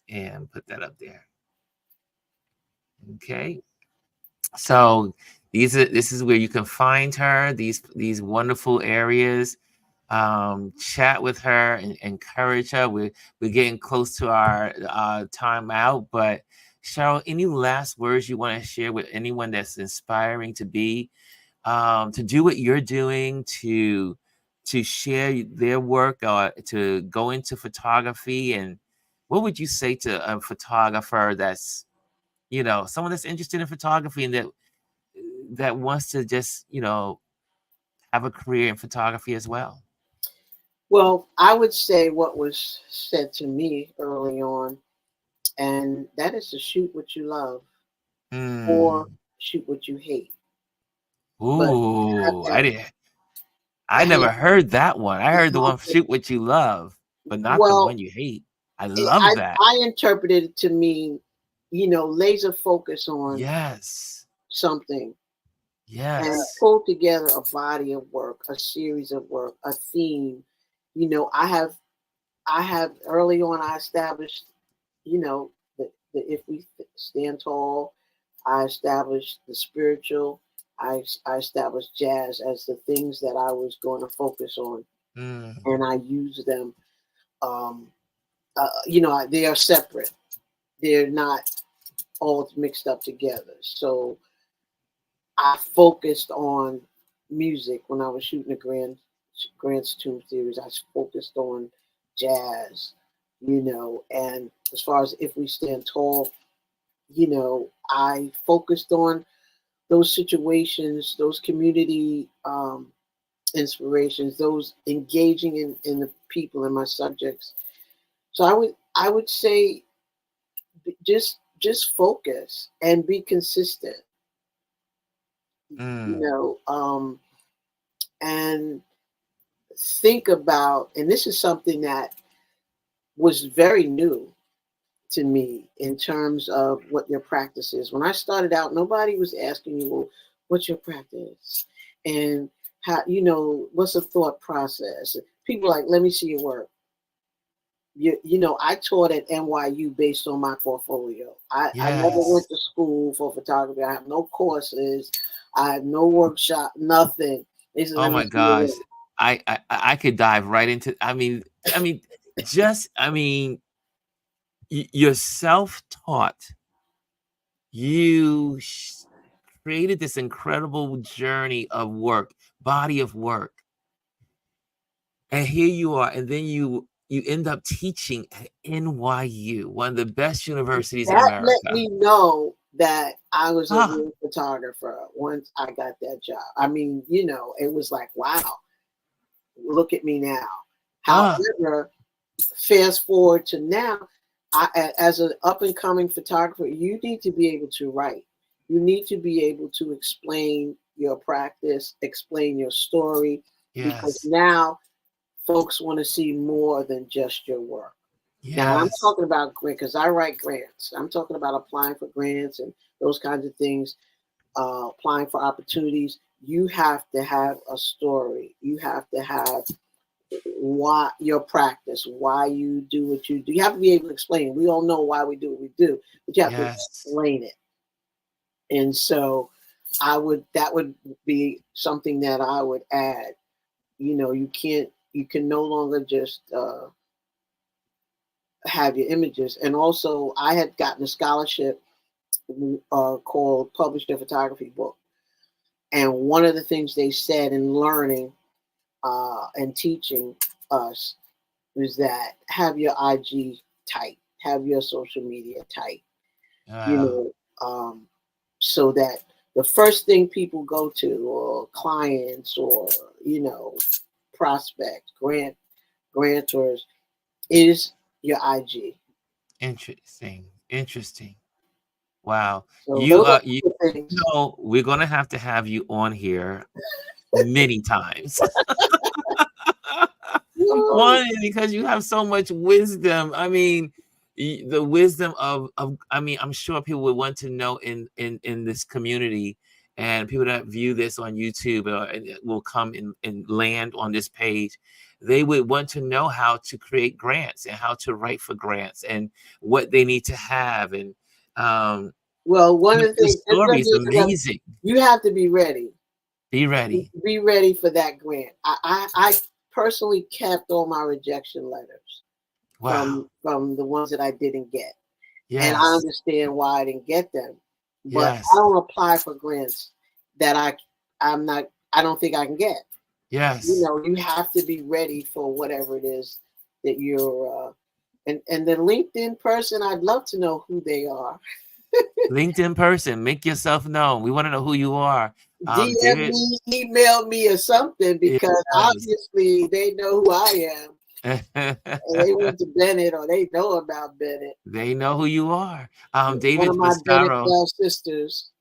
And put that up there. Okay. So this is where you can find her, these wonderful areas. Chat with her and encourage her. We're getting close to our time out, but Cheryl, any last words you want to share with anyone that's inspiring to be to do what you're doing, to share their work or to go into photography? And what would you say to a photographer that's, someone that's interested in photography and that wants to just, have a career in photography as well? Well, I would say what was said to me early on, and that is to shoot what you love or Mm. shoot what you hate. But have Ooh, that, I never heard that one. I heard the one have shoot what you love, but not the well, one you hate. I love that. I interpreted it to mean, laser focus on Yes. something and Yes. pull together a body of work, a series of work, a theme. I have early on. I established, the If We Stand Tall. I established the spiritual. I established jazz as the things that I was going to focus on, Mm. and I use them. They are separate. They're not all mixed up together. So I focused on music when I was shooting the Grant's Tomb series. I focused on jazz, and as far as If We Stand Tall, I focused on those situations, those community inspirations, those engaging in the people and my subjects. So I would say just focus and be consistent, Mm. and think about, and this is something that was very new to me in terms of what your practice is. When I started out, nobody was asking you, well, what's your practice? And how, what's the thought process? People are like, let me see your work. I taught at NYU based on my portfolio. I never went Yes. to school for photography. I have no courses. I have no workshop, nothing. They said, Oh let me my see your gosh. work. I could dive right into, just, you're self-taught. You created this incredible journey of work, body of work. And here you are, and then you end up teaching at NYU, one of the best universities in That let America. me know that I was a Ah, real photographer once I got that job. I mean, it was like, wow, look at me now. ah, However, fast forward to now, as an up and coming photographer, you need to be able to write. You need to be able to explain your practice, explain your story, because yes, now folks want to see more than just your work. Now, I'm yes, talking about grant because I write grants. I'm talking about applying for grants and those kinds of things, applying for opportunities. You have to have a story. You have to have why your practice, why you do what you do. You have to be able to explain it. We all know why we do what we do, but you have to yes. explain it. And so that would be something that I would add. You can no longer just have your images. And also, I had gotten a scholarship called Publish Their Photography Book. And one of the things they said in learning and teaching us is that have your IG tight, have your social media tight, you Wow. know, so that the first thing people go to, or clients, or prospects, grantors, is your IG. Interesting. Interesting. Wow. So those are You the things. know, we're gonna have to have you on here many times. Woo! One, because you have so much wisdom. I mean, the wisdom of I mean, I'm sure people would want to know in this community, and people that view this on YouTube and it will come and land on this page. They would want to know how to create grants and how to write for grants and what they need to have. And um, Well, one of the your things, story is amazing. you have to be ready. Be ready. Be ready for that grant. I personally kept all my rejection letters Wow. from the ones that I didn't get, and I Yes. understand why I didn't get them. But I Yes. don't apply for grants that I don't think I can get. Yes. You have to be ready for whatever it is that you're. And the LinkedIn person, I'd love to know who they are. LinkedIn person, make yourself known. We want to know who you are. DM David, me, email me, or something, because yes. obviously they know who I am, and they went to Bennett, or they know about Bennett. They know who you are. One of David my Bennett Mascaro. sisters.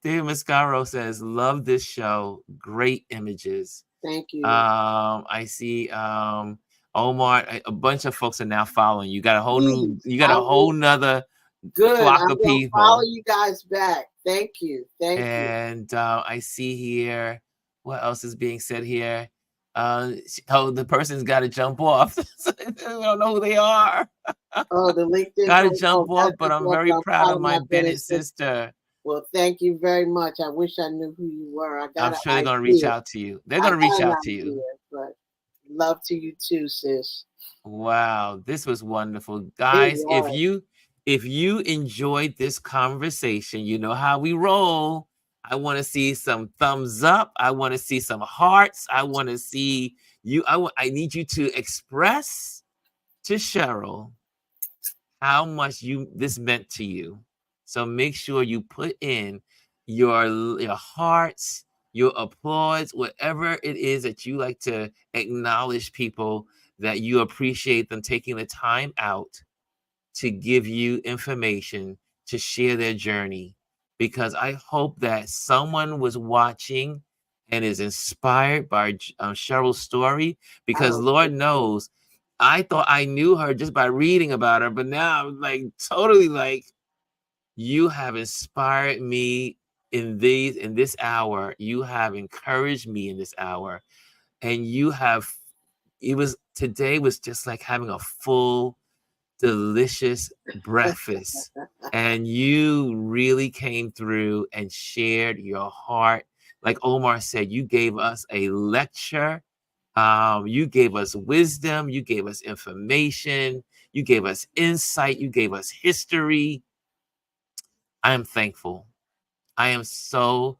David Mascaro says, "Love this show. Great images." Thank you. I see. Omar, a bunch of folks are now following you. Got a whole new. Please, You got I a will. whole nother Good. flock I'm of gonna follow people. you guys back. Thank you. Thank you. And I see here, what else is being said here? The person's got to jump off. I don't know who they are. Oh, the LinkedIn Got to post. jump Oh, off, that's but just I'm what very I'm proud proud of of my my Bennett Bennett sister. sister. Well, thank you very much. I wish I knew who you were. I I'm got an sure they're gonna reach idea. out to you. They're I gonna reach got an out to you. idea, but love to you too, sis. Wow, this was wonderful. It Guys, was. if you enjoyed this conversation, you know how we roll. I want to see some thumbs up. I want to see some hearts. I want to see you. I need you to express to Cheryl how much this meant to you. So make sure you put in your hearts, your applause, whatever it is that you like to acknowledge people that you appreciate them taking the time out to give you information to share their journey. Because I hope that someone was watching and is inspired by Cheryl's story. I Because hope Lord so too. knows, I thought I knew her just by reading about her, but now I'm like totally like, you have inspired me in this hour. You have encouraged me in this hour, and you have. It was today was just like having a full delicious breakfast. And you really came through and shared your heart. Like Omar said, you gave us a lecture. You gave us wisdom. You gave us information. You gave us insight. You gave us history. I am thankful. I am so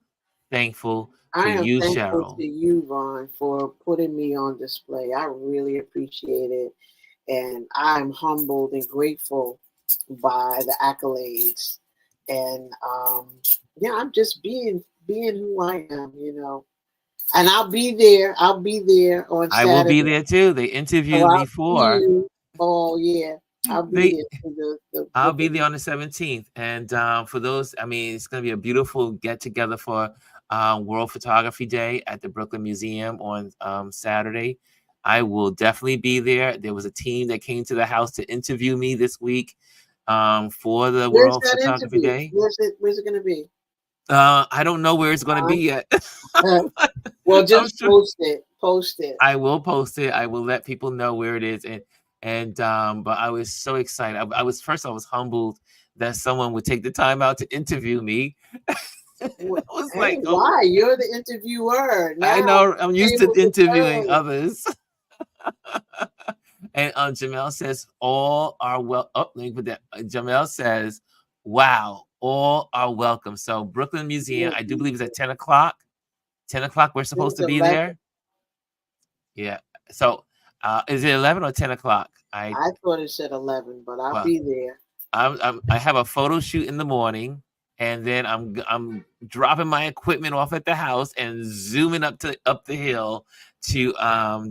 thankful for I am you, thankful Cheryl. to you, Ron, for putting me on display. I really appreciate it. And I'm humbled and grateful by the accolades. And yeah, I'm just being who I am. And I'll be there. I'll be there on I will be Saturday. there too. They So interviewed me I'll see for. you. Oh yeah, I'll be They there for the I'll book be of there on the 17th. And for those, I mean, it's going to be a beautiful get together for World Photography Day at the Brooklyn Museum on Saturday. I will definitely be there. There was a team that came to the house to interview me this week for the Where's World that Photography interview? Day. Where's it gonna be? I don't know where it's going to be yet. Well, I'm just sure post it. Post it. I will post it. I will let people know where it is. And but I was so excited. I was humbled that someone would take the time out to interview me. I was Hey, like, oh, why? You're the interviewer. I Now know I'm the used to tables interviewing are turned. others. And Jamel says, all are well. Oh, let me put that. Jamel says, wow, all are welcome. So, Brooklyn Museum, We'll I do be believe it's there. at 10 o'clock. 10 o'clock, we're supposed It's to be 11. there. Yeah. So, is it 11 or 10 o'clock? I thought it said 11, but I'll Well, be there. I have a photo shoot in the morning, and then I'm dropping my equipment off at the house and zooming up the hill to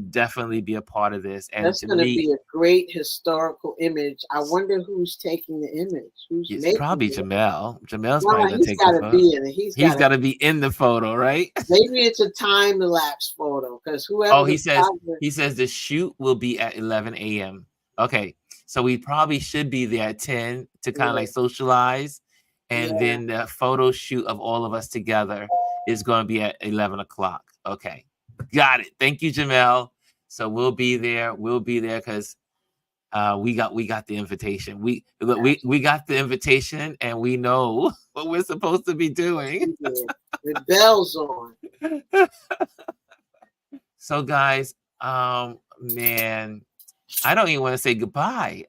definitely be a part of this and That's to going to meet. be a great historical image. I wonder who's taking the image, who's It's making probably it. Jamel. Jamel's probably Well, gonna he's take the got to photo. be in it. He's got He's to. got to be in the photo, right? Maybe it's a time lapse photo because whoever Oh, the photographer. he says the shoot will be at 11 a.m. Okay, so we probably should be there at 10 to kind of Yeah, like socialize, and yeah. then the photo shoot of all of us together is going to be at 11 o'clock. Okay, got it. Thank you, Jamel. So we'll be there. We'll be there because we got the invitation. We got the invitation, and we know what we're supposed to be doing. Yeah. With bells on. So, guys, man, I don't even want to say goodbye.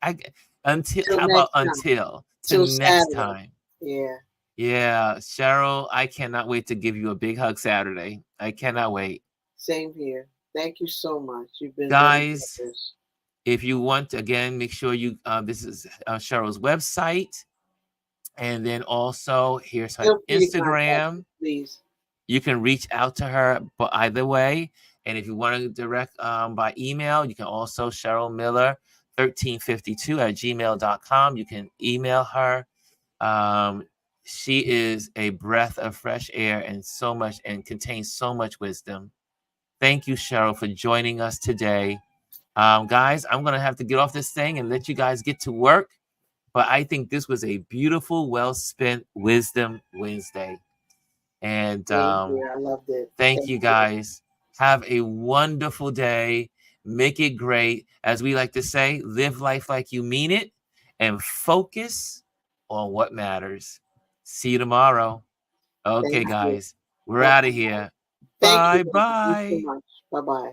Until Till how about next time. until to Till next Saturday. time? Yeah. Yeah, Cheryl, I cannot wait to give you a big hug Saturday. I cannot wait. Same here. Thank you so much. You've been very Guys, generous. if you want, again, make sure you, this is Cheryl's website. And then also, here's her Feel free to contact me, Instagram. please. You can reach out to her, but either way. And if you want to direct by email, you can also Cheryl Miller 1352 at gmail.com. You can email her. Um, she is a breath of fresh air and so much and contains so much wisdom. Thank you, Cheryl, for joining us today. Guys, I'm going to have to get off this thing and let you guys get to work. But I think this was a beautiful, well spent Wisdom Wednesday. And Same here. I loved it. thank Thank you, you. guys. Have a wonderful day. Make it great. As we like to say, live life like you mean it and focus on what matters. See you tomorrow. Okay, Thank you. guys, we're Bye. out of here. Thank you. Bye Thank you so bye. much. Bye bye.